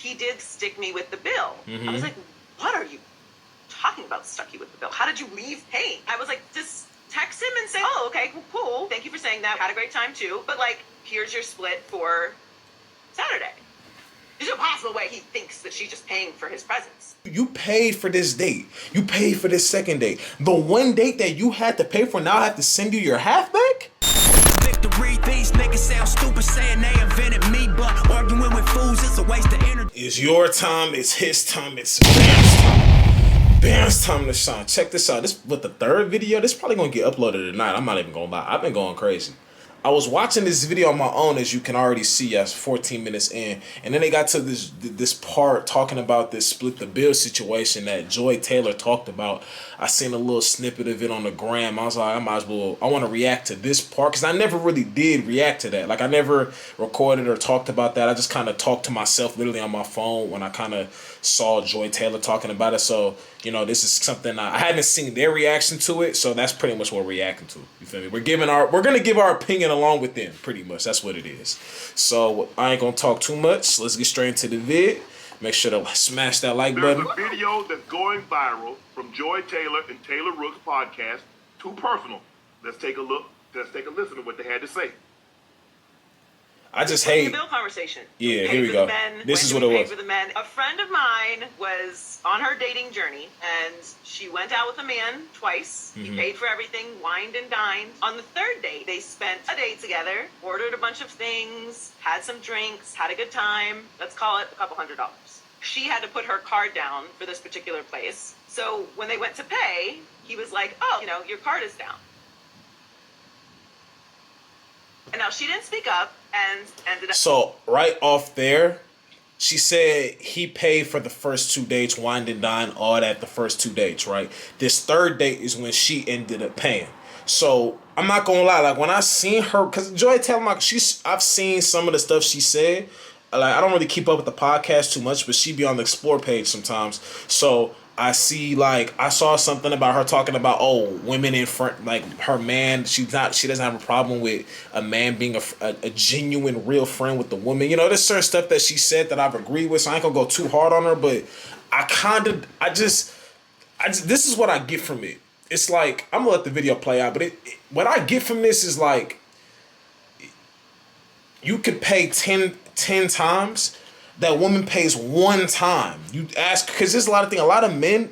he did stick me with the bill. Mm-hmm. I was like, what are you talking about, stuck you with the bill? How did you leave paying? I was like, just text him and say, oh, okay, cool. Thank you for saying that. Had a great time too. But like, here's your split for Saturday. There's no possible way he thinks that she's just paying for his presence. You paid for this date. You paid for this second date. The one date that you had to pay for, now I have to send you your half back? Victory, these niggas sound stupid saying they invented me, but arguing with fools is a waste of energy. It's your time, it's his time, it's Bam's time. Bam's time to shine. Check this out. This with the third video. This probably gonna get uploaded tonight. I'm not even gonna lie. I've been going crazy. I was watching this video on my own, as you can already see, as 14 minutes in, and then they got to this part talking about this split the bill situation that Joy Taylor talked about. I seen a little snippet of it on the gram. I was like, I want to react to this part, because I never really did react to that. Like, I never recorded or talked about that. I just kind of talked to myself literally on my phone when I kind of saw Joy Taylor talking about it. So, you know, this is something I haven't seen their reaction to it, so that's pretty much what we're reacting to. You feel me? We're gonna give our opinion along with them, pretty much. That's what it is. So I ain't gonna talk too much. Let's get straight into the vid. Make sure to smash that like button. There's a video that's going viral from Joy Taylor and Taylor Rooks podcast. Too personal. Let's take a look. Let's take a listen to what they had to say. I just The hate. bill conversation. Yeah, here we go. This is what it was. For the men. A friend of mine was on her dating journey, and she went out with a man twice. He paid for everything, wined and dined. On the third date, they spent a day together, ordered a bunch of things, had some drinks, had a good time. Let's call it a couple $100. She had to put her card down for this particular place. So when they went to pay, he was like, oh, you know, your card is down. And now she didn't speak up and ended up. So right off there, she said he paid for the first 2 dates, wine and dine, all that, the first 2 dates, right? This third date is when she ended up paying. So I'm not gonna lie, like when I seen her, cause Joy Taylor, I've seen some of the stuff she said. Like I don't really keep up with the podcast too much, but she be on the explore page sometimes. So I see, like, I saw something about her talking about, oh, women in front, like her man, she doesn't have a problem with a man being a genuine, real friend with the woman. You know, there's certain stuff that she said that I've agreed with, so I ain't gonna go too hard on her, but this is what I get from it. It's like, I'm gonna let the video play out, but what I get from this is like, you could pay 10 times. That woman pays one time. You ask, because there's a lot of things. A lot of men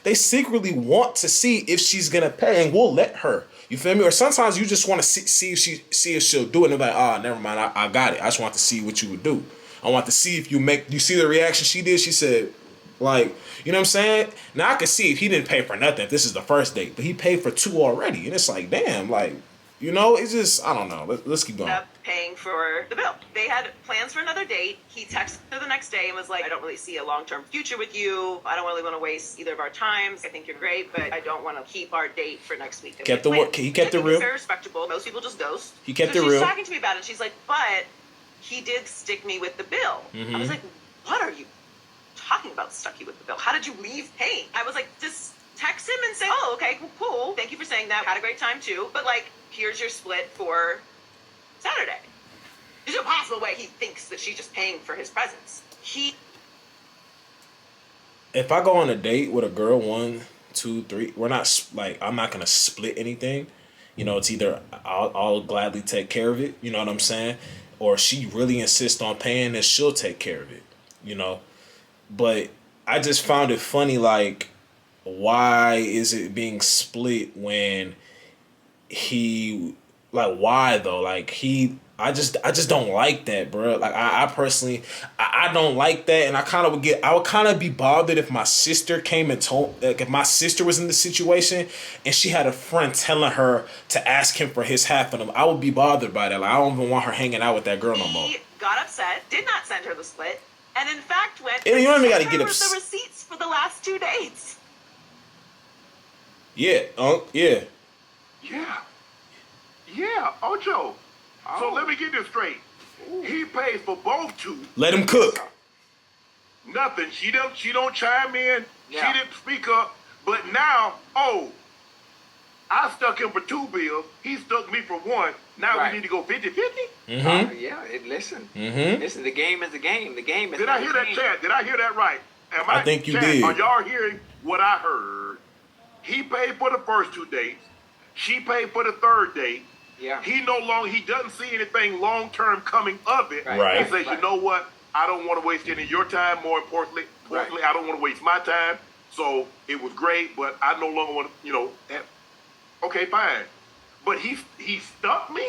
they secretly want to see if she's gonna pay, and we'll let her. You feel me? Or sometimes you just want to see if she'll do it. And they're like, never mind, I got it. I just want to see what you would do. I want to see if you see the reaction she did. She said, like, you know what I'm saying? Now I can see if he didn't pay for nothing. If this is the first date, but he paid for 2 already, and it's like, damn, like. You know, it's just, I don't know. Let's keep going. Paying for the bill. They had plans for another date. He texted her the next day and was like, I don't really see a long-term future with you. I don't really want to waste either of our times. I think you're great, but I don't want to keep our date for next week. He kept it real. Very respectable. Most people just ghost. He kept so it real. She's talking to me about it. She's like, but he did stick me with the bill. I was like, what are you talking about, stuck you with the bill? How did you leave paying? I was like, just text him and say, oh, okay, cool. Thank you for saying that. Had a great time too. But like, here's your split for Saturday. There's no possible way he thinks that she's just paying for his presence. If I go on a date with a girl, 1, 2, 3, we're not like, I'm not gonna split anything. You know, it's either I'll gladly take care of it. You know what I'm saying? Or she really insists on paying, and she'll take care of it. You know, but I just found it funny. Like, why is it being split when why though? Like I just don't like that, bro. Like I personally, I don't like that, and I would kind of be bothered if my sister came and told, like if my sister was in the situation and she had a friend telling her to ask him for his half of them. I would be bothered by that. Like I don't even want her hanging out with that girl no more. He got upset, did not send her the split, and in fact went. And you don't even got to get upset. The receipts for the last 2 dates. Yeah, yeah. Yeah, Ocho. So let me get this straight. He pays for both two. Let him cook. Nothing. She don't chime in. Yeah. She didn't speak up. But now, I stuck him for 2 bills. He stuck me for 1. Now Right. we need to go 50-50? Yeah, listen. Listen, the game is the game. The game is Did I hear that, chat? Did I hear that right? I think you chat, did. Are y'all hearing what I heard? He paid for the first 2 dates. She paid for the 3rd date. Yeah. He doesn't see anything long term coming of it. Right. He says, you know what? I don't want to waste any of your time. More importantly, Right. I don't want to waste my time. So it was great, but I no longer want to, okay, fine. But he stuck me?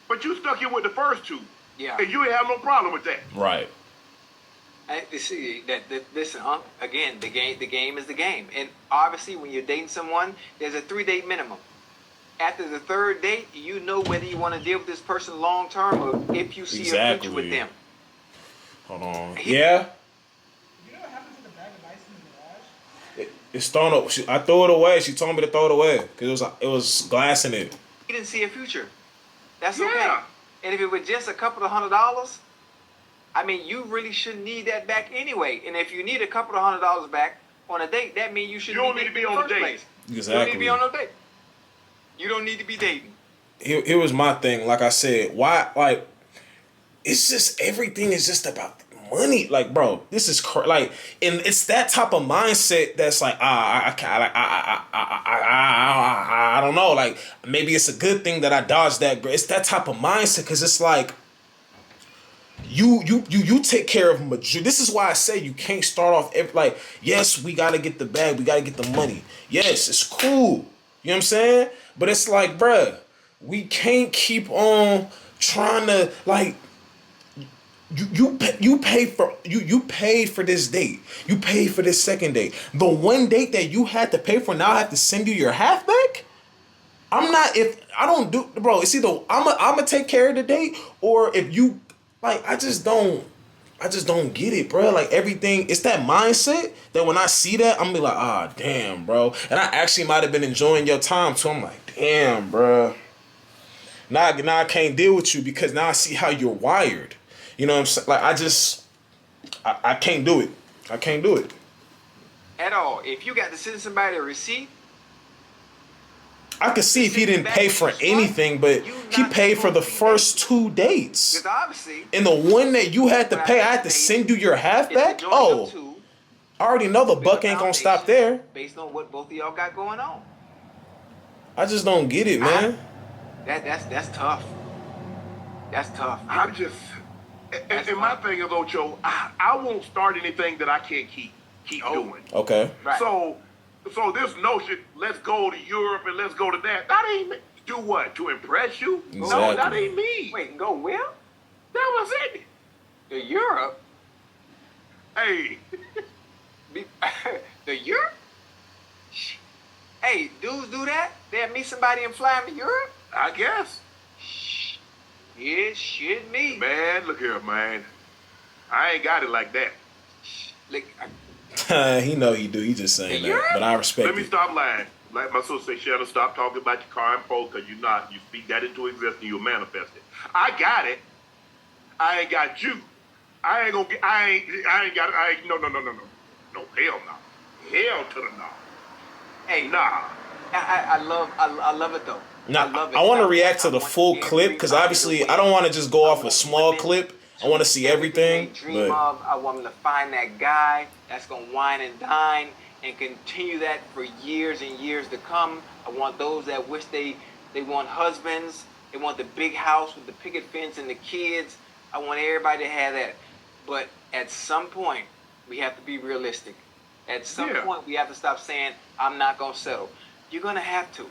But you stuck him with the first 2. Yeah. And you ain't have no problem with that. Right. See listen, again, the game is the game. And obviously when you're dating someone, there's a 3-date minimum. After the 3rd date, you know whether you want to deal with this person long term or if you see a future with them. Hold on. Yeah. You know what happened to the bag of ice in the garage? It's thrown up. I threw it away. She told me to throw it away because it was glass in it. He didn't see a future. That's Yeah. okay. And if it was just a couple of $100, I mean, you really shouldn't need that back anyway. And if you need a couple of $100 back on a date, that means you shouldn't You don't need to be on a date. place. You don't need Exactly. to be on no date. You don't need to be dating. Here was my thing. Like I said, why? Like, it's just everything is just about money. Like, bro, this is like, and it's that type of mindset that's like, I don't know. Like, maybe it's a good thing that I dodged that. It's that type of mindset because it's like, you take care of majority. This is why I say you can't start off like, yes, we gotta get the bag, we gotta get the money. Yes, it's cool. You know what I'm saying? But it's like, bruh, we can't keep on trying to like. You paid for this date. You paid for this second date. The one date that you had to pay for, now I have to send you your half back. I'm not. If I don't do, bro, it's either I'ma take care of the date, or if you like, I just don't get it, bro. Like everything, it's that mindset that when I see that, I'm gonna be like, ah, damn, bro. And I actually might have been enjoying your time too. I'm like, damn, bro. Now I can't deal with you because now I see how you're wired. You know what I'm saying? Like I can't do it. I can't do it. At all. If you got to send somebody a receipt, I could see if he didn't pay for anything, but he paid for the first 2 dates. because obviously And the one that you had to pay, I had to send you your half back? it's the joint of Oh, two I already know the with buck a ain't gonna stop foundation there. based on what both of y'all got going on. I just don't get it, man. That's tough. That's tough. I'm just, and my thing is, Ocho, I won't start anything that I can't keep doing. Okay. Right. So this notion, let's go to Europe and let's go to that ain't me. Do what? To impress you? No, Exactly. that ain't me. Wait, go where? That was it. To Europe? Hey, To Europe? Hey, dudes do that? They'll meet somebody and fly them to Europe? I guess. Shit me. Man, look here, man. I ain't got it like that. Like, He know he do. He just saying that, You're- but I respect Let me it. stop lying. Like my sister say, Shannon, stop talking about your car and pole, because you're not. You speak that into existence, you'll manifest it. I got it. I ain't got you. I ain't gonna get, I ain't got it. No, hell no. Hell to the no. hey, Nah. I love it though. Now, love it. I want to react to the want full to clip because obviously I don't want to just go off a small clip. I want to see everything. They dream But of. I want them to find that guy that's gonna wine and dine and continue that for years and years to come. I want those that wish they want husbands. They want the big house with the picket fence and the kids. I want everybody to have that. But at some point, we have to be realistic. At some Yeah. point, we have to stop saying, I'm not gonna settle. You're gonna have to.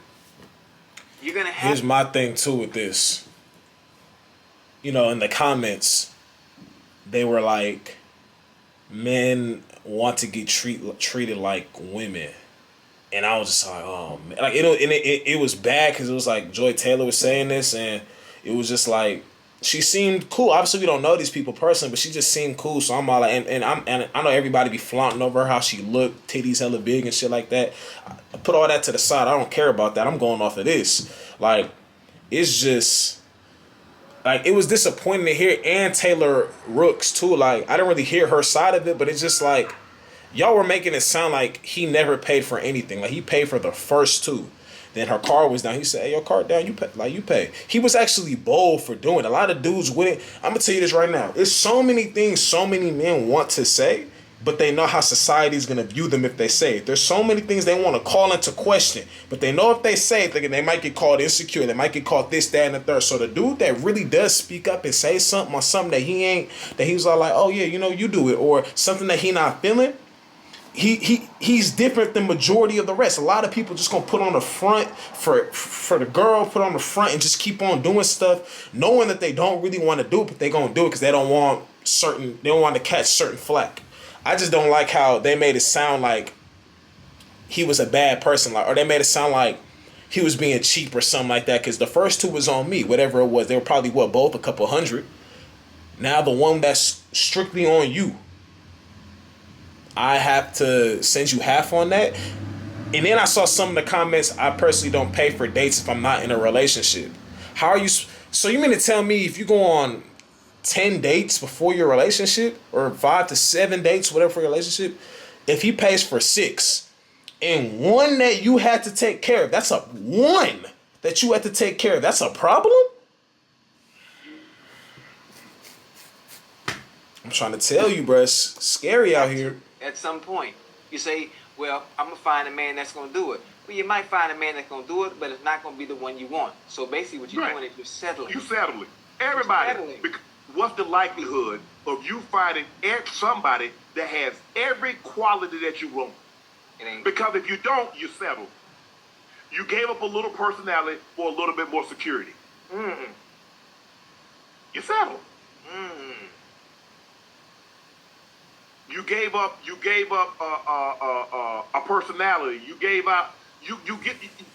You're gonna have here's to. my thing too with this. You know, in the comments, they were like, men want to get treated like women. And I was just like, oh man, like it was bad because it was like Joy Taylor was saying this, and it was just like she seemed cool. Obviously, we don't know these people personally, but she just seemed cool. So I'm all like, and I know everybody be flaunting over her, how she looked, titties hella big and shit like that. I put all that to the side. I don't care about that. I'm going off of this. Like, it's just like it was disappointing to hear Ann Taylor Rooks too. Like, I didn't really hear her side of it, but it's just like, y'all were making it sound like he never paid for anything. Like, he paid for the first 2. Then her car was down. He said, "Hey, your car down. You pay. Like you pay." He was actually bold for doing it. A lot of dudes wouldn't. I'm gonna tell you this right now. There's so many things so many men want to say, but they know how society's gonna view them if they say it. There's so many things they want to call into question, but they know if they say it, they might get called insecure. They might get called this, that, and the third. So the dude that really does speak up and say something on something that he ain't, that he was all like, "Oh yeah, you know, you do it," or something that he not feeling. He's different than majority of the rest. A lot of people just gonna put on the front for the girl, put on the front and just keep on doing stuff, knowing that they don't really want to do it, but they gonna do it because they don't want to catch certain flack. I just don't like how they made it sound like he was a bad person, like, or they made it sound like he was being cheap or something like that. Because the first two was on me, whatever it was. They were probably both a couple hundred. Now the one that's strictly on you, I have to send you half on that. And then I saw some of the comments, I personally don't pay for dates if I'm not in a relationship. How are you? So you mean to tell me if you go on 10 dates before your relationship, or 5 to 7 dates, whatever, for your relationship, if he pays for 6 and one that you had to take care of, that's a problem? I'm trying to tell you, bro, it's scary out here. At some point, you say, well, I'm going to find a man that's going to do it. Well, you might find a man that's going to do it, but it's not going to be the one you want. So basically what you're doing is you're settling. You settling. Everybody. Settling. What's the likelihood of you finding somebody that has every quality that you want? Because if you don't, you settle. You gave up a little personality for a little bit more security. You settle. You gave up a personality.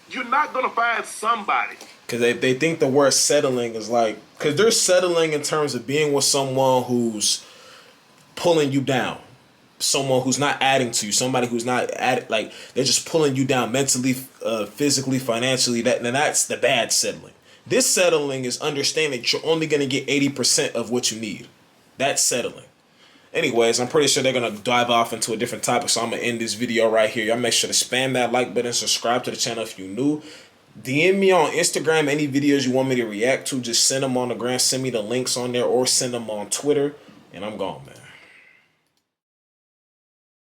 You're not gonna find somebody. Because they think the word settling is like, because they're settling in terms of being with someone who's pulling you down, someone who's not adding to you, somebody who's not like they're just pulling you down mentally, physically, financially. That's the bad settling. This settling is understanding that you're only gonna get 80% of what you need. That's settling. Anyways, I'm pretty sure they're going to dive off into a different topic, so I'm going to end this video right here. Y'all make sure to spam that like button, subscribe to the channel if you're new. DM me on Instagram any videos you want me to react to. Just send them on the gram, send me the links on there, or send them on Twitter, and I'm gone, man.